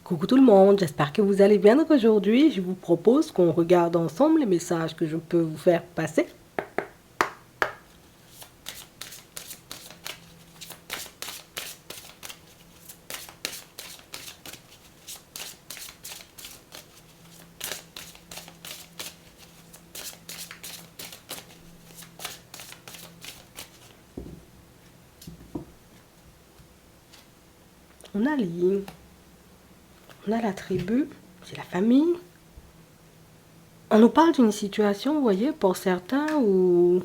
Coucou tout le monde, j'espère que vous allez bien. Donc aujourd'hui, je vous propose qu'on regarde ensemble les messages que je peux vous faire passer. On a l'île, on a la tribu, c'est la famille. On nous parle d'une situation, vous voyez, pour certains où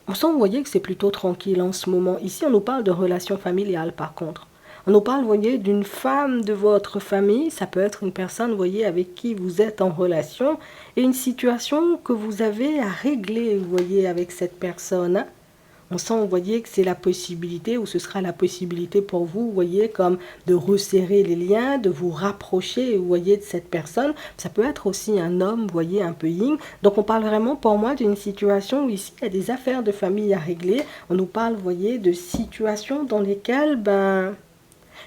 on sent, vous voyez, que c'est plutôt tranquille en ce moment. Ici, on nous parle de relations familiales, par contre. On nous parle, vous voyez, d'une femme de votre famille. Ça peut être une personne, vous voyez, avec qui vous êtes en relation. Et une situation que vous avez à régler, vous voyez, avec cette personne, hein. On sent, vous voyez, que c'est la possibilité, ou ce sera la possibilité pour vous, vous voyez, comme de resserrer les liens, de vous rapprocher, vous voyez, de cette personne. Ça peut être aussi un homme, vous voyez, un peu yin. Donc, on parle vraiment, pour moi, d'une situation où ici, il y a des affaires de famille à régler. On nous parle, vous voyez, de situations dans lesquelles,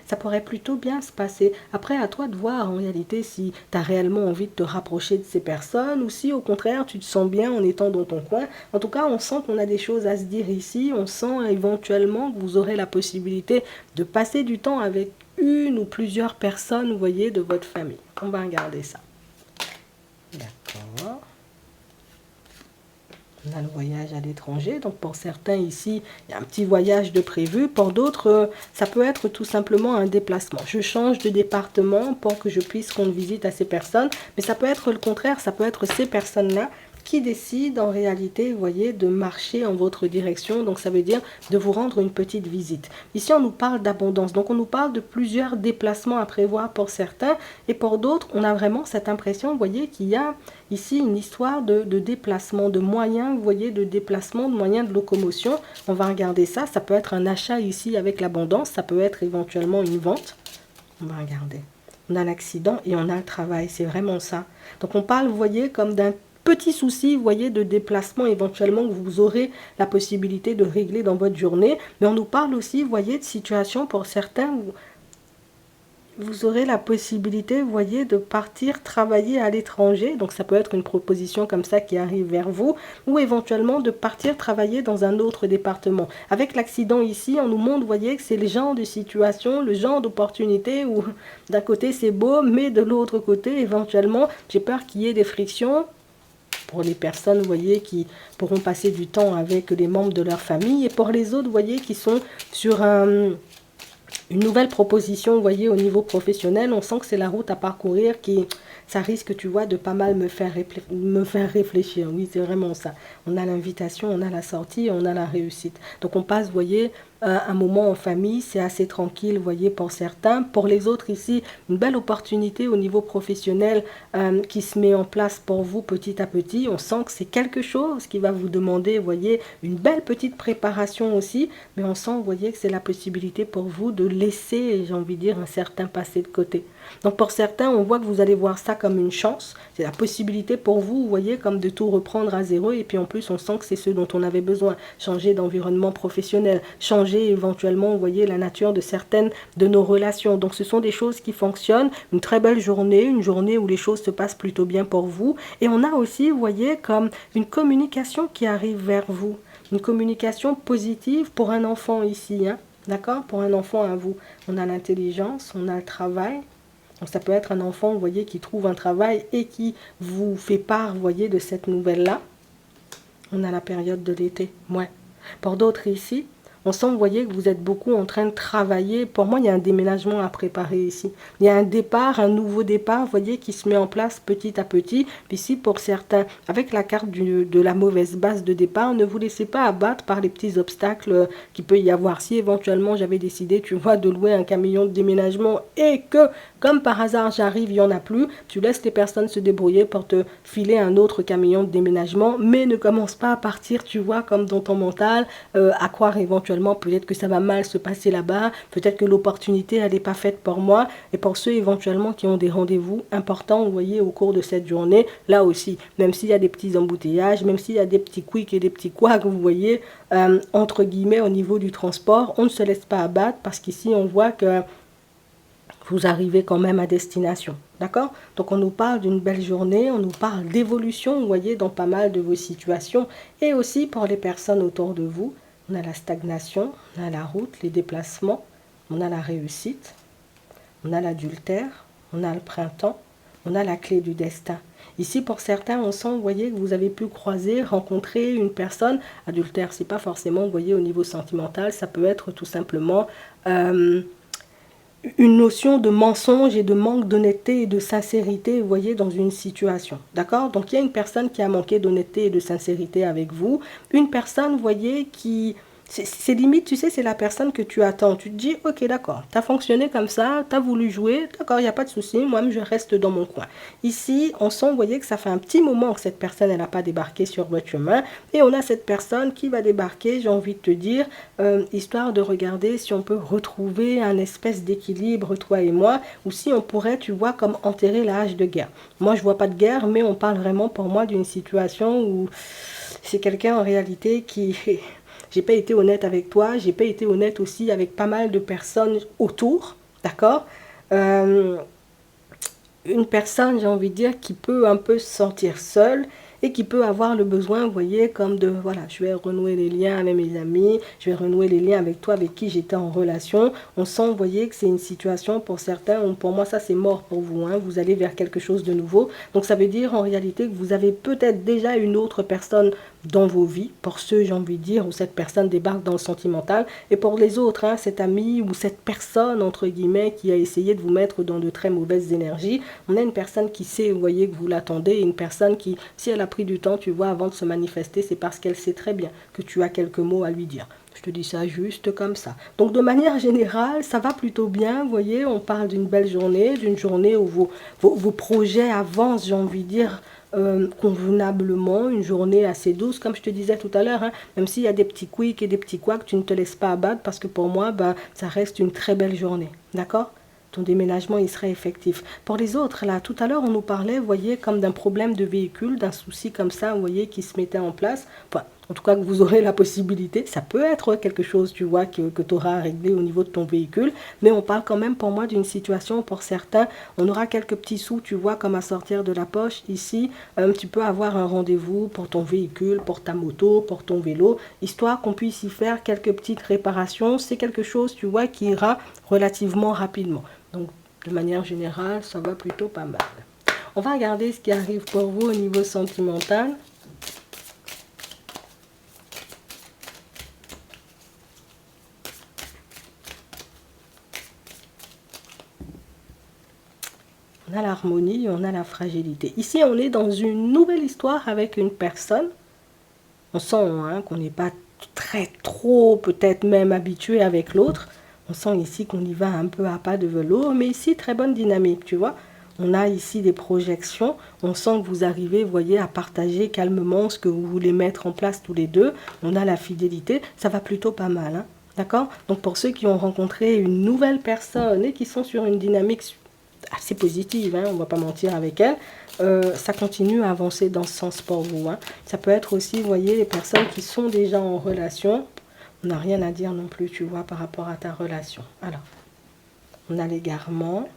ça pourrait plutôt bien se passer. Après, à toi de voir en réalité si tu as réellement envie de te rapprocher de ces personnes ou si au contraire tu te sens bien en étant dans ton coin. En tout cas, on sent qu'on a des choses à se dire ici. On sent éventuellement que vous aurez la possibilité de passer du temps avec une ou plusieurs personnes, vous voyez, de votre famille. On va regarder ça. D'accord. On a le voyage à l'étranger, donc pour certains ici, il y a un petit voyage de prévu. Pour d'autres, ça peut être tout simplement un déplacement. Je change de département pour que je puisse rendre visite à ces personnes, mais ça peut être le contraire, ça peut être ces personnes-là qui décident en réalité, vous voyez, de marcher en votre direction. Donc ça veut dire de vous rendre une petite visite. Ici, on nous parle d'abondance, donc on nous parle de plusieurs déplacements à prévoir pour certains, et pour d'autres, on a vraiment cette impression, vous voyez, qu'il y a ici une histoire de déplacement, de moyens, vous voyez, de déplacement, de moyens de locomotion. On va regarder ça. Ça peut être un achat ici avec l'abondance. Ça peut être éventuellement une vente. On va regarder. On a l'accident et on a le travail. C'est vraiment ça. Donc on parle, vous voyez, comme d'un petit souci, vous voyez, de déplacement éventuellement que vous aurez la possibilité de régler dans votre journée. Mais on nous parle aussi, vous voyez, de situations pour certains où vous aurez la possibilité, vous voyez, de partir travailler à l'étranger. Donc ça peut être une proposition comme ça qui arrive vers vous, ou éventuellement de partir travailler dans un autre département. Avec l'accident ici, on nous montre, vous voyez, que c'est le genre de situation, le genre d'opportunité où d'un côté c'est beau, mais de l'autre côté, éventuellement, j'ai peur qu'il y ait des frictions pour les personnes, vous voyez, qui pourront passer du temps avec les membres de leur famille, et pour les autres, vous voyez, qui sont sur une nouvelle proposition, vous voyez, au niveau professionnel. On sent que c'est la route à parcourir qui, ça risque, tu vois, de pas mal me faire réfléchir. Oui, c'est vraiment ça. On a l'invitation, on a la sortie, on a la réussite. Donc on passe, vous voyez, un moment en famille, c'est assez tranquille, vous voyez, pour certains. Pour les autres ici, une belle opportunité au niveau professionnel qui se met en place pour vous petit à petit. On sent que c'est quelque chose qui va vous demander, vous voyez, une belle petite préparation aussi, mais on sent, vous voyez, que c'est la possibilité pour vous de laisser, j'ai envie de dire, un certain passé de côté. Donc pour certains, on voit que vous allez voir ça comme une chance. C'est la possibilité pour vous, vous voyez, comme de tout reprendre à zéro. Et puis en plus, on sent que c'est ce dont on avait besoin. Changer d'environnement professionnel, changer éventuellement, vous voyez, la nature de certaines de nos relations. Donc ce sont des choses qui fonctionnent. Une très belle journée, une journée où les choses se passent plutôt bien pour vous. Et on a aussi, vous voyez, comme une communication qui arrive vers vous. Une communication positive pour un enfant ici, hein. D'accord? Pour un enfant à vous. On a l'intelligence, on a le travail. Donc ça peut être un enfant, vous voyez, qui trouve un travail et qui vous fait part, vous voyez, de cette nouvelle-là. On a la période de l'été, ouais. Pour d'autres ici, on sent, vous voyez, que vous êtes beaucoup en train de travailler. Pour moi, il y a un déménagement à préparer ici. Il y a un départ, un nouveau départ, vous voyez, qui se met en place petit à petit. Puis ici, pour certains, avec la carte de la mauvaise base de départ, ne vous laissez pas abattre par les petits obstacles qu'il peut y avoir. Si éventuellement, j'avais décidé, tu vois, de louer un camion de déménagement et que, comme par hasard, j'arrive, il n'y en a plus, tu laisses les personnes se débrouiller pour te filer un autre camion de déménagement, mais ne commence pas à partir, tu vois, comme dans ton mental, à croire éventuellement peut-être que ça va mal se passer là-bas, peut-être que l'opportunité elle n'est pas faite pour moi. Et pour ceux éventuellement qui ont des rendez-vous importants, vous voyez, au cours de cette journée, là aussi, même s'il y a des petits embouteillages, même s'il y a des petits quicks et des petits couacs, vous voyez, entre guillemets au niveau du transport, on ne se laisse pas abattre parce qu'ici on voit que vous arrivez quand même à destination, d'accord? Donc on nous parle d'une belle journée, on nous parle d'évolution, vous voyez, dans pas mal de vos situations, et aussi pour les personnes autour de vous. On a la stagnation, on a la route, les déplacements, on a la réussite, on a l'adultère, on a le printemps, on a la clé du destin. Ici, pour certains, on sent, vous voyez, que vous avez pu croiser, rencontrer une personne. Adultère, c'est pas forcément, vous voyez, au niveau sentimental, ça peut être tout simplement une notion de mensonge et de manque d'honnêteté et de sincérité, vous voyez, dans une situation. D'accord? Donc, il y a une personne qui a manqué d'honnêteté et de sincérité avec vous. Une personne, vous voyez, qui... C'est limite, tu sais, c'est la personne que tu attends. Tu te dis, ok, d'accord, tu as fonctionné comme ça, tu as voulu jouer, d'accord, il n'y a pas de souci, moi-même, je reste dans mon coin. Ici, on sent, vous voyez, que ça fait un petit moment que cette personne, elle n'a pas débarqué sur votre chemin. Et on a cette personne qui va débarquer, j'ai envie de te dire, histoire de regarder si on peut retrouver un espèce d'équilibre, toi et moi, ou si on pourrait, tu vois, comme enterrer la hache de guerre. Moi, je vois pas de guerre, mais on parle vraiment pour moi d'une situation où c'est quelqu'un en réalité qui... J'ai pas été honnête avec toi, j'ai pas été honnête aussi avec pas mal de personnes autour, d'accord? Une personne, j'ai envie de dire, qui peut un peu se sentir seule et qui peut avoir le besoin, vous voyez, comme de, voilà, je vais renouer les liens avec mes amis, je vais renouer les liens avec toi, avec qui j'étais en relation. On sent, vous voyez, que c'est une situation pour certains, pour moi, ça c'est mort pour vous, hein, vous allez vers quelque chose de nouveau. Donc ça veut dire en réalité que vous avez peut-être déjà une autre personne dans vos vies, pour ceux, j'ai envie de dire, où cette personne débarque dans le sentimental, et pour les autres, hein, cet ami ou cette personne, entre guillemets, qui a essayé de vous mettre dans de très mauvaises énergies. On a une personne qui sait, vous voyez, que vous l'attendez, et une personne qui, si elle a pris du temps, tu vois, avant de se manifester, c'est parce qu'elle sait très bien que tu as quelques mots à lui dire. Je te dis ça juste comme ça. Donc de manière générale, ça va plutôt bien, vous voyez, on parle d'une belle journée, d'une journée où vos projets avancent, j'ai envie de dire, convenablement, une journée assez douce, comme je te disais tout à l'heure, hein, même s'il y a des petits quicks et des petits couacs, tu ne te laisses pas abattre, parce que pour moi, ça reste une très belle journée, d'accord? Ton déménagement, il serait effectif. Pour les autres, là, tout à l'heure, on nous parlait, vous voyez, comme d'un problème de véhicule, d'un souci comme ça, vous voyez, qui se mettait en place. Enfin, en tout cas, que vous aurez la possibilité. Ça peut être quelque chose, tu vois, que tu auras à régler au niveau de ton véhicule. Mais on parle quand même, pour moi, d'une situation, pour certains, on aura quelques petits sous, tu vois, comme à sortir de la poche. Ici, tu peux avoir un rendez-vous pour ton véhicule, pour ta moto, pour ton vélo, histoire qu'on puisse y faire quelques petites réparations. C'est quelque chose, tu vois, qui ira relativement rapidement. Donc, de manière générale, ça va plutôt pas mal. On va regarder ce qui arrive pour vous au niveau sentimental. On a l'harmonie, on a la fragilité. Ici, on est dans une nouvelle histoire avec une personne. On sent hein, qu'on n'est pas trop, peut-être même habitué avec l'autre. On sent ici qu'on y va un peu à pas de velours, mais ici, très bonne dynamique, tu vois. On a ici des projections. On sent que vous arrivez, vous voyez, à partager calmement ce que vous voulez mettre en place tous les deux. On a la fidélité. Ça va plutôt pas mal, hein. D'accord? Donc, pour ceux qui ont rencontré une nouvelle personne et qui sont sur une dynamique assez positive, hein, on ne va pas mentir avec elle, ça continue à avancer dans ce sens pour vous. Hein. Ça peut être aussi, vous voyez, les personnes qui sont déjà en relation. On n'a rien à dire non plus, tu vois, par rapport à ta relation. Alors, on a l'égarement,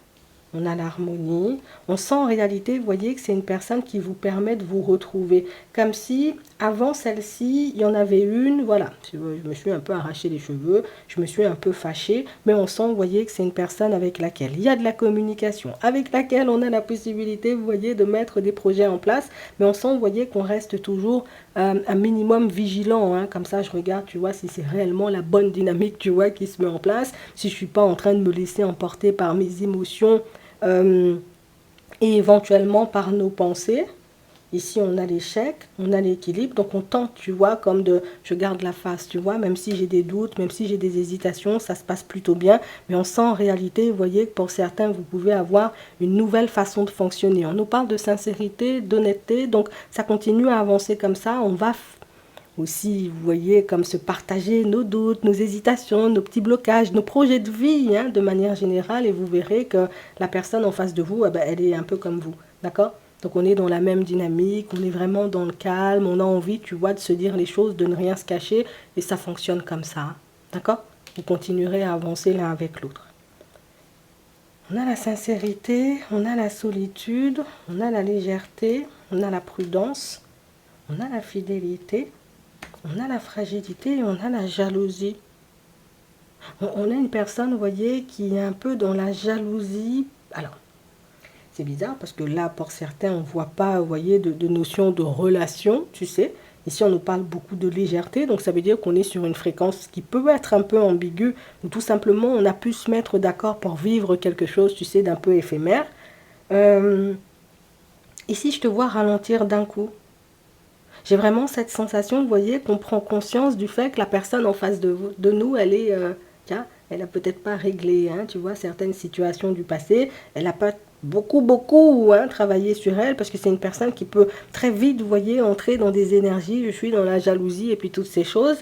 on a l'harmonie. On sent en réalité, vous voyez, que c'est une personne qui vous permet de vous retrouver. Comme si, avant celle-ci, il y en avait une, voilà. Je me suis un peu arraché les cheveux, je me suis un peu fâchée. Mais on sent, vous voyez, que c'est une personne avec laquelle il y a de la communication, avec laquelle on a la possibilité, vous voyez, de mettre des projets en place. Mais on sent, vous voyez, qu'on reste toujours un minimum vigilant. Hein. Comme ça, je regarde, tu vois, si c'est réellement la bonne dynamique, tu vois, qui se met en place. Si je ne suis pas en train de me laisser emporter par mes émotions, et éventuellement par nos pensées. Ici, on a l'échec, on a l'équilibre. Donc, on tente, tu vois, comme de... Je garde la face, tu vois, même si j'ai des doutes, même si j'ai des hésitations, ça se passe plutôt bien. Mais on sent en réalité, vous voyez, que pour certains, vous pouvez avoir une nouvelle façon de fonctionner. On nous parle de sincérité, d'honnêteté. Donc, ça continue à avancer comme ça. On va aussi, vous voyez, comme se partager nos doutes, nos hésitations, nos petits blocages, nos projets de vie, hein, de manière générale, et vous verrez que la personne en face de vous, eh ben, elle est un peu comme vous, d'accord? Donc on est dans la même dynamique, on est vraiment dans le calme, on a envie, tu vois, de se dire les choses, de ne rien se cacher, et ça fonctionne comme ça, hein, d'accord? Vous continuerez à avancer l'un avec l'autre. On a la sincérité, on a la solitude, on a la légèreté, on a la prudence, on a la fidélité, on a la fragilité et on a la jalousie. On a une personne, vous voyez, qui est un peu dans la jalousie. Alors, c'est bizarre parce que là, pour certains, on ne voit pas, vous voyez, de notion de relation, tu sais. Ici, on nous parle beaucoup de légèreté, donc ça veut dire qu'on est sur une fréquence qui peut être un peu ambiguë, ou tout simplement, on a pu se mettre d'accord pour vivre quelque chose, tu sais, d'un peu éphémère. Ici, je te vois ralentir d'un coup. J'ai vraiment cette sensation, vous voyez, qu'on prend conscience du fait que la personne en face de nous, elle est, tiens, elle n'a peut-être pas réglé, hein, tu vois, certaines situations du passé. Elle n'a pas beaucoup travaillé sur elle parce que c'est une personne qui peut très vite, vous voyez, entrer dans des énergies. Je suis dans la jalousie et puis toutes ces choses.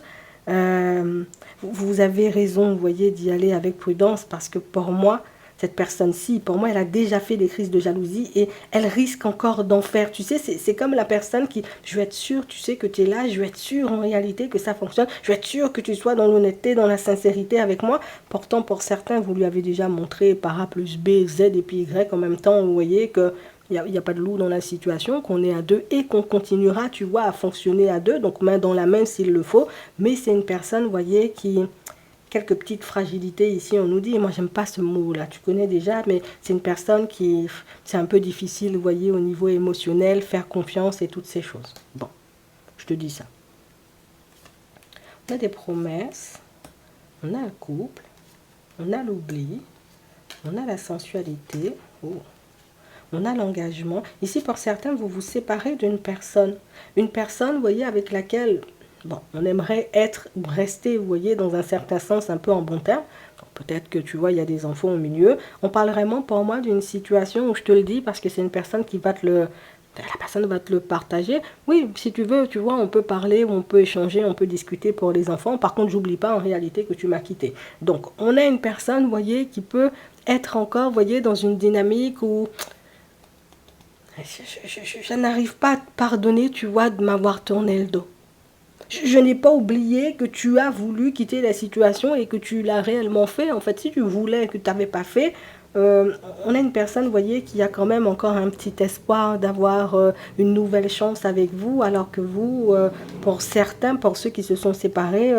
Vous avez raison, vous voyez, d'y aller avec prudence parce que pour moi, cette personne-ci, pour moi, elle a déjà fait des crises de jalousie et elle risque encore d'en faire. Tu sais, c'est comme la personne qui, je veux être sûre, tu sais, que tu es là, je veux être sûre en réalité que ça fonctionne, je veux être sûre que tu sois dans l'honnêteté, dans la sincérité avec moi. Pourtant, pour certains, vous lui avez déjà montré par A plus B, Z et puis Y en même temps, vous voyez que il n'y a pas de loup dans la situation, qu'on est à deux et qu'on continuera, tu vois, à fonctionner à deux, donc main dans la main s'il le faut. Mais c'est une personne, vous voyez, qui quelques petites fragilités ici, on nous dit, moi j'aime pas ce mot là, tu connais déjà, mais c'est une personne qui, c'est un peu difficile, vous voyez, au niveau émotionnel, faire confiance et toutes ces choses. Bon, je te dis ça. On a des promesses, on a un couple, on a l'oubli, on a la sensualité, on a l'engagement. Ici, pour certains, vous vous séparez d'une personne. Une personne, vous voyez, avec laquelle... Bon, on aimerait être ou rester, vous voyez, dans un certain sens, un peu en bon terme. Peut-être que tu vois, il y a des enfants au milieu. On parle vraiment pour moi d'une situation où je te le dis parce que c'est une personne qui va te le... La personne va te le partager. Oui, si tu veux, tu vois, on peut parler, on peut échanger, on peut discuter pour les enfants. Par contre, j'oublie pas en réalité que tu m'as quitté. Donc, on a une personne, vous voyez, qui peut être encore, vous voyez, dans une dynamique où... Je n'arrive pas à te pardonner, tu vois, de m'avoir tourné le dos. Je n'ai pas oublié que tu as voulu quitter la situation et que tu l'as réellement fait. En fait, si tu voulais et que tu n'avais pas fait, on a une personne, vous voyez, qui a quand même encore un petit espoir d'avoir une nouvelle chance avec vous, alors que vous, pour certains, pour ceux qui se sont séparés,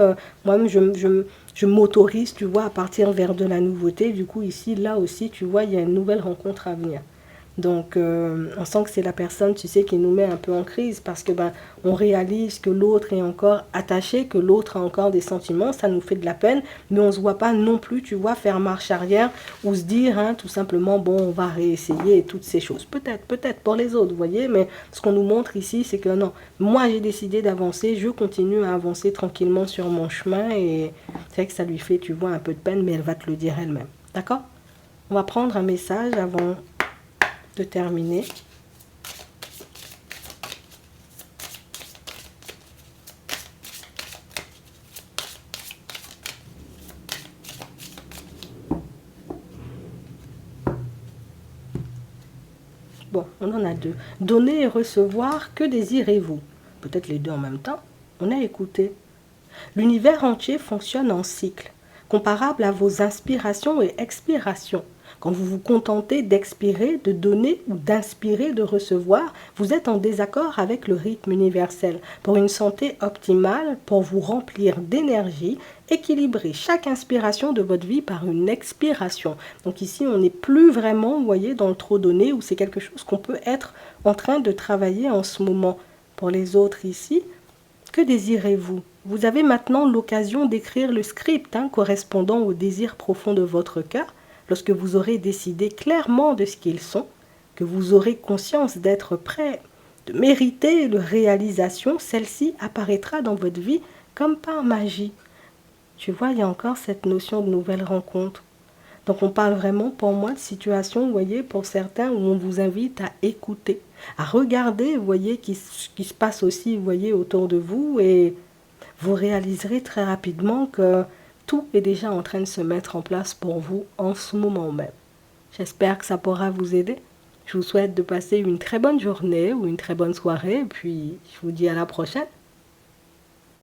moi-même, je m'autorise, tu vois, à partir vers de la nouveauté. Du coup, ici, là aussi, tu vois, il y a une nouvelle rencontre à venir. Donc, on sent que c'est la personne, tu sais, qui nous met un peu en crise parce que on réalise que l'autre est encore attaché, que l'autre a encore des sentiments, ça nous fait de la peine, mais on ne se voit pas non plus, tu vois, faire marche arrière ou se dire, hein, tout simplement, bon, on va réessayer et toutes ces choses. Peut-être pour les autres, vous voyez, mais ce qu'on nous montre ici, c'est que non, moi j'ai décidé d'avancer, je continue à avancer tranquillement sur mon chemin et c'est vrai que ça lui fait, tu vois, un peu de peine, mais elle va te le dire elle-même. D'accord? On va prendre un message avant de terminer. Bon, on en a deux. Donner et recevoir, que désirez-vous? Peut-être les deux en même temps. On a écouté. L'univers entier fonctionne en cycle, comparable à vos inspirations et expirations. Quand vous vous contentez d'expirer, de donner ou d'inspirer, de recevoir, vous êtes en désaccord avec le rythme universel. Pour une santé optimale, pour vous remplir d'énergie, équilibrez chaque inspiration de votre vie par une expiration. Donc ici, on n'est plus vraiment, vous voyez, dans le trop donné, où c'est quelque chose qu'on peut être en train de travailler en ce moment. Pour les autres ici, que désirez-vous? Vous avez maintenant l'occasion d'écrire le script correspondant au désir profond de votre cœur. Lorsque vous aurez décidé clairement de ce qu'ils sont, que vous aurez conscience d'être prêt, de mériter leur réalisation, celle-ci apparaîtra dans votre vie comme par magie. Tu vois, il y a encore cette notion de nouvelle rencontre. Donc on parle vraiment pour moi de situation, vous voyez, pour certains où on vous invite à écouter, à regarder, vous voyez, ce qui se passe aussi, vous voyez, autour de vous et vous réaliserez très rapidement que tout est déjà en train de se mettre en place pour vous en ce moment même. J'espère que ça pourra vous aider. Je vous souhaite de passer une très bonne journée ou une très bonne soirée et puis je vous dis à la prochaine.